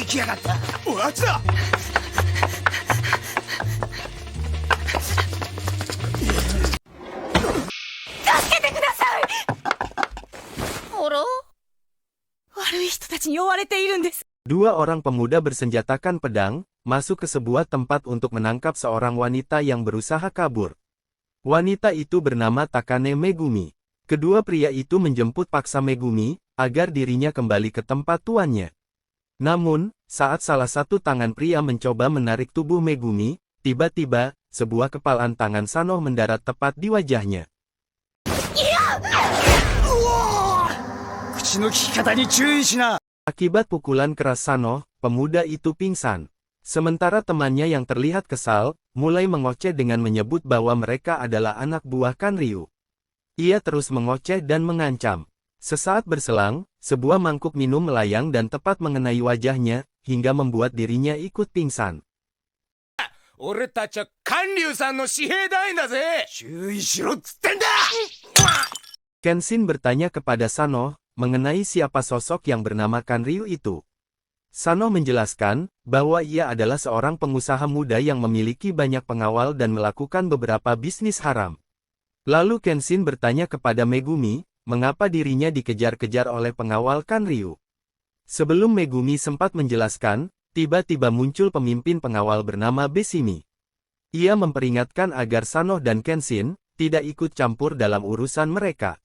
きやがった。おい、あっちだ。助けてください。あら、悪い人たちに追われているんです。Dua orang pemuda bersenjatakan pedang, masuk ke sebuah tempat untuk menangkap seorang wanita yang berusaha kabur. Wanita itu bernama Takane Megumi. Kedua pria itu menjemput paksa Megumi, agar dirinya kembali ke tempat tuannya. Namun, saat salah satu tangan pria mencoba menarik tubuh Megumi, tiba-tiba, sebuah kepalan tangan Sanoh mendarat tepat di wajahnya. 口の利き方に注意しな。 Akibat pukulan keras Sanoh, pemuda itu pingsan. Sementara temannya yang terlihat kesal, mulai mengoceh dengan menyebut bahwa mereka adalah anak buah Kanryu. Ia terus mengoceh dan mengancam. Sesaat berselang, sebuah mangkuk minum melayang dan tepat mengenai wajahnya, hingga membuat dirinya ikut pingsan. 俺たちは関龍さんの私兵団員だぜ。注意しろっつってんだ。 Kenshin bertanya kepada Sanoh, mengenai siapa sosok yang bernama Kanryu itu. Sanoh menjelaskan, bahwa ia adalah seorang pengusaha muda yang memiliki banyak pengawal dan melakukan beberapa bisnis haram. Lalu Kenshin bertanya kepada Megumi, mengapa dirinya dikejar-kejar oleh pengawal Kanryu. Sebelum Megumi sempat menjelaskan, tiba-tiba muncul pemimpin pengawal bernama Besimi. Ia memperingatkan agar Sanoh dan Kenshin tidak ikut campur dalam urusan mereka.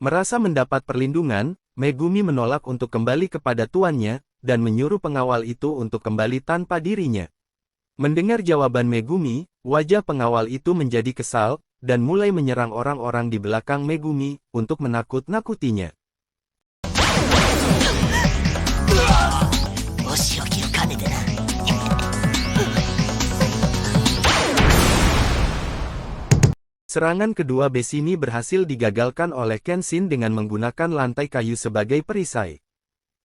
Merasa mendapat perlindungan, Megumi menolak untuk kembali kepada tuannya, dan menyuruh pengawal itu untuk kembali tanpa dirinya. Mendengar jawaban Megumi, wajah pengawal itu menjadi kesal, dan mulai menyerang orang-orang di belakang Megumi, untuk menakut-nakutinya. Serangan kedua Besimi berhasil digagalkan oleh Kenshin dengan menggunakan lantai kayu sebagai perisai.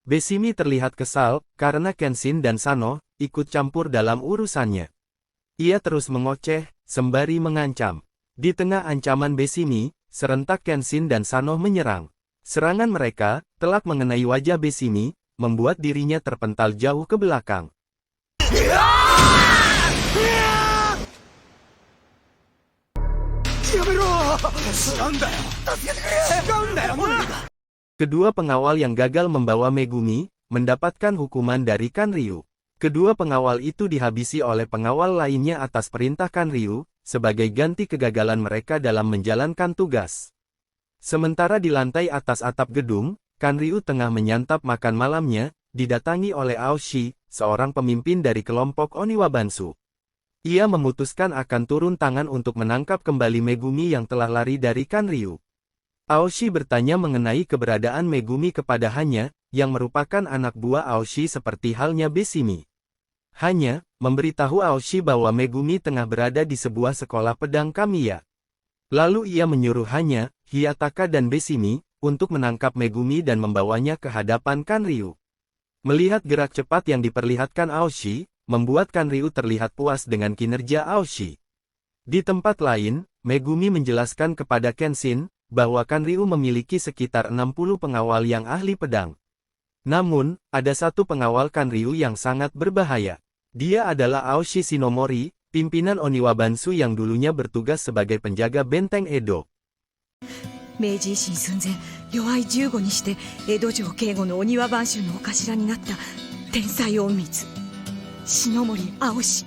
Besimi terlihat kesal, karena Kenshin dan Sanoh ikut campur dalam urusannya. Ia terus mengoceh, sembari mengancam. Di tengah ancaman Besimi, serentak Kenshin dan Sanoh menyerang. Serangan mereka, telak mengenai wajah Besimi, membuat dirinya terpental jauh ke belakang. Kedua pengawal yang gagal membawa Megumi, mendapatkan hukuman dari Kanryu. Kedua pengawal itu dihabisi oleh pengawal lainnya atas perintah Kanryu, sebagai ganti kegagalan mereka dalam menjalankan tugas. Sementara di lantai atas atap gedung, Kanryu tengah menyantap makan malamnya, didatangi oleh Aoshi, seorang pemimpin dari kelompok Oniwabansu. Ia memutuskan akan turun tangan untuk menangkap kembali Megumi yang telah lari dari Kanryu. Aoshi bertanya mengenai keberadaan Megumi kepada Hanya, yang merupakan anak buah Aoshi seperti halnya Besimi. Hanya, memberitahu Aoshi bahwa Megumi tengah berada di sebuah sekolah pedang Kamiya. Lalu ia menyuruh Hanya, Hiyataka dan Besimi, untuk menangkap Megumi dan membawanya ke hadapan Kanryu. Melihat gerak cepat yang diperlihatkan Aoshi, membuat Kanryu terlihat puas dengan kinerja Aoshi. Di tempat lain, Megumi menjelaskan kepada Kenshin, bahwa Kanryu memiliki sekitar 60 pengawal yang ahli pedang. Namun, ada satu pengawal Kanryu yang sangat berbahaya. Dia adalah Aoshi Shinomori, pimpinan Oniwabansu yang dulunya bertugas sebagai penjaga benteng Edo. 明治維新寸前、齢15にして江戸城警護の御庭番衆のお頭になった天才隠密Shinomori Aoshi.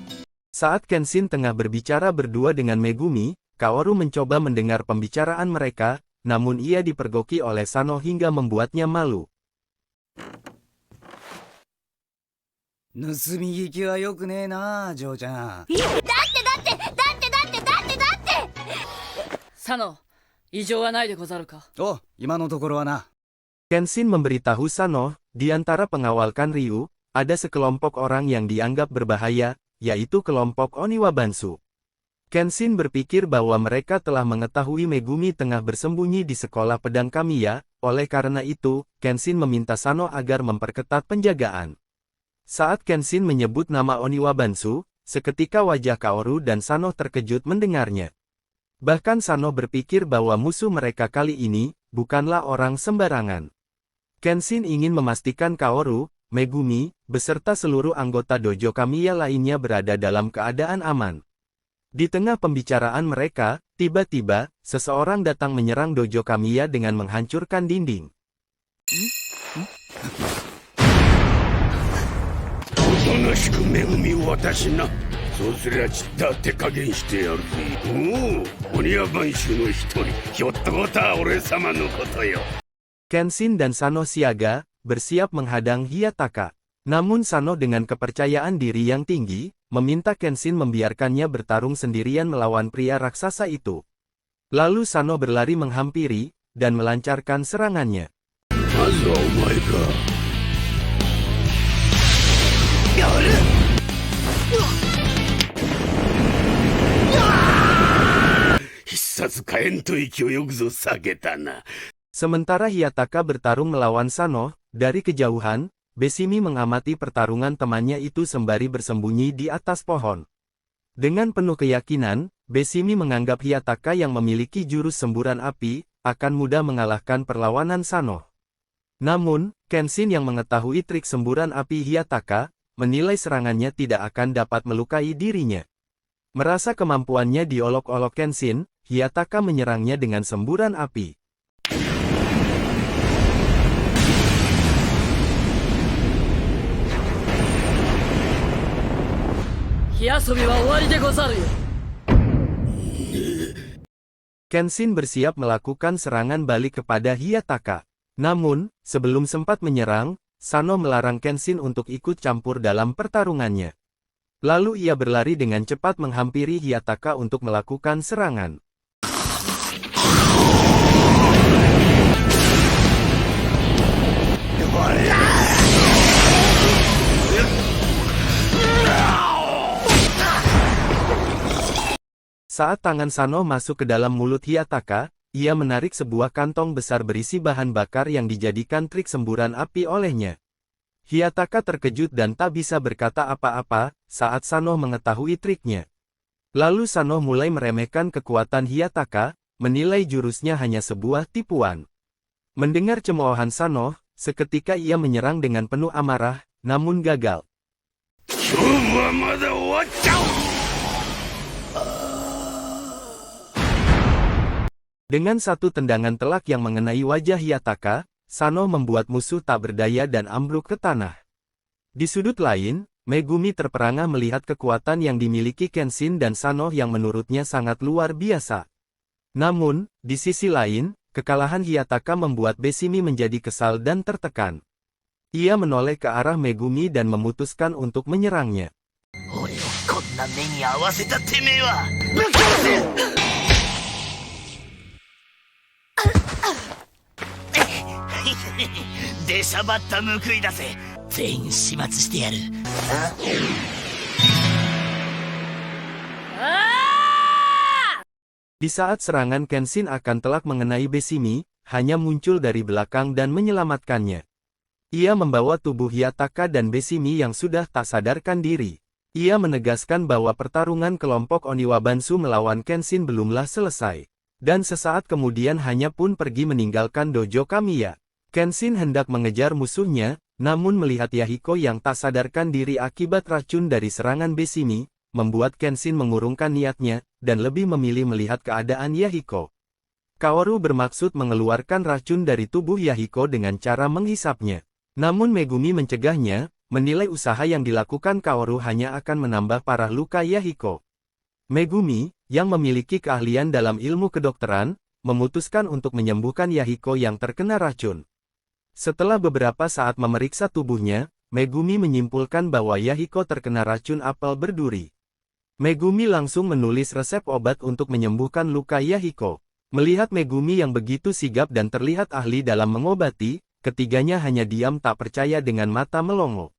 Saat Kenshin tengah berbicara berdua dengan Megumi, Kaoru mencoba mendengar pembicaraan mereka, namun ia dipergoki oleh Sanoh hingga membuatnya malu. 盗み聞きはよくねえな、嬢ちゃん。佐野、異常はないでござるか。お、今のところはな。 Kenshin memberitahu Sanoh, di antara pengawal Kanryu, ada sekelompok orang yang dianggap berbahaya, yaitu kelompok Oniwabansu. Kenshin berpikir bahwa mereka telah mengetahui Megumi tengah bersembunyi di sekolah pedang Kamiya, oleh karena itu, Kenshin meminta Sanoh agar memperketat penjagaan. Saat Kenshin menyebut nama Oniwabansu, seketika wajah Kaoru dan Sanoh terkejut mendengarnya. Bahkan Sanoh berpikir bahwa musuh mereka kali ini, bukanlah orang sembarangan. Kenshin ingin memastikan Kaoru, Megumi, beserta seluruh anggota dojo Kamiya lainnya berada dalam keadaan aman. Di tengah pembicaraan mereka, tiba-tiba, seseorang datang menyerang dojo Kamiya dengan menghancurkan dinding. おとなしく恵みを渡しな。そうすりゃちった手加減してやるぜ。おお、鬼屋番衆の一人。ひょっとこた俺様のことよ。 Kenshin dan Sano siaga, bersiap menghadang Hiyataka. Namun Sano dengan kepercayaan diri yang tinggi, meminta Kenshin membiarkannya bertarung sendirian melawan pria raksasa itu. Lalu Sano berlari menghampiri, dan melancarkan serangannya. まずはお前か。必殺火炎吐息をよくぞ避けたな。 Sementara Hiyataka bertarung melawan Sano, dari kejauhan, Besimi mengamati pertarungan temannya itu sembari bersembunyi di atas pohon. Dengan penuh keyakinan, Besimi menganggap Hiyataka yang memiliki jurus semburan api, akan mudah mengalahkan perlawanan Sano. Namun, Kenshin yang mengetahui trik semburan api Hiyataka, menilai serangannya tidak akan dapat melukai dirinya. Merasa kemampuannya diolok-olok Kenshin, Hiyataka menyerangnya dengan semburan api. Kenshin bersiap melakukan serangan balik kepada Hiyataka. Namun, sebelum sempat menyerang, Sano melarang Kenshin untuk ikut campur dalam pertarungannya. Lalu ia berlari dengan cepat menghampiri Hiyataka untuk melakukan serangan. Saat tangan Sano masuk ke dalam mulut Hiyataka, ia menarik sebuah kantong besar berisi bahan bakar yang dijadikan trik semburan api olehnya. Hiyataka terkejut dan tak bisa berkata apa-apa saat Sano mengetahui triknya. Lalu Sano mulai meremehkan kekuatan Hiyataka, menilai jurusnya hanya sebuah tipuan. Mendengar cemoohan Sano, seketika ia menyerang dengan penuh amarah, namun gagal. Dengan satu tendangan telak yang mengenai wajah Hiyataka, Sano membuat musuh tak berdaya dan ambruk ke tanah. Di sudut lain, Megumi terperangah melihat kekuatan yang dimiliki Kenshin dan Sano yang menurutnya sangat luar biasa. Namun, di sisi lain, kekalahan Hiyataka membuat Besimi menjadi kesal dan tertekan. Ia menoleh ke arah Megumi dan memutuskan untuk menyerangnya. Di saat serangan Kenshin akan telak mengenai Besimi, hanya muncul dari belakang dan menyelamatkannya. Ia membawa tubuh Hiyataka dan Besimi yang sudah tak sadarkan diri. Ia menegaskan bahwa pertarungan kelompok Oniwabansu melawan Kenshin belumlah selesai. Dan sesaat kemudian hanya pun pergi meninggalkan dojo Kamiya. Kenshin hendak mengejar musuhnya, namun melihat Yahiko yang tak sadarkan diri akibat racun dari serangan Besimi, membuat Kenshin mengurungkan niatnya, dan lebih memilih melihat keadaan Yahiko. Kaoru bermaksud mengeluarkan racun dari tubuh Yahiko dengan cara menghisapnya. Namun Megumi mencegahnya, menilai usaha yang dilakukan Kaoru hanya akan menambah parah luka Yahiko. Megumi, yang memiliki keahlian dalam ilmu kedokteran, memutuskan untuk menyembuhkan Yahiko yang terkena racun. Setelah beberapa saat memeriksa tubuhnya, Megumi menyimpulkan bahwa Yahiko terkena racun apel berduri. Megumi langsung menulis resep obat untuk menyembuhkan luka Yahiko. Melihat Megumi yang begitu sigap dan terlihat ahli dalam mengobati, ketiganya hanya diam tak percaya dengan mata melongo.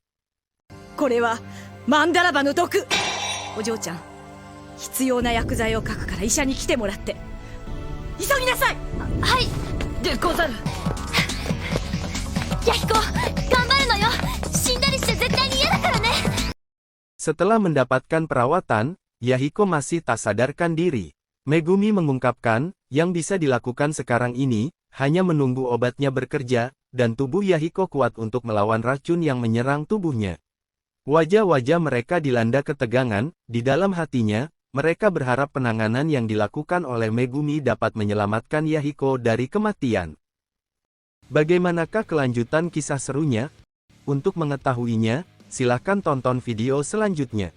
これはマンダラバの毒。お嬢ちゃん、必要な薬剤を書くから医者に来てもらって急ぎなさい。はい、でござる。ヤヒコ、頑張るのよ。死んだりして絶対に嫌だからね。 Setelah mendapatkan perawatan, Yahiko masih tak sadarkan diri. Megumi mengungkapkan, yang bisa dilakukan sekarang ini, hanya menunggu obatnya bekerja, dan tubuh Yahiko kuat untuk melawan racun yang menyerang tubuhnya. Wajah-wajah mereka dilanda ketegangan, di dalam hatinya, mereka berharap penanganan yang dilakukan oleh Megumi dapat menyelamatkan Yahiko dari kematian. Bagaimanakah kelanjutan kisah serunya? Untuk mengetahuinya, silakan tonton video selanjutnya.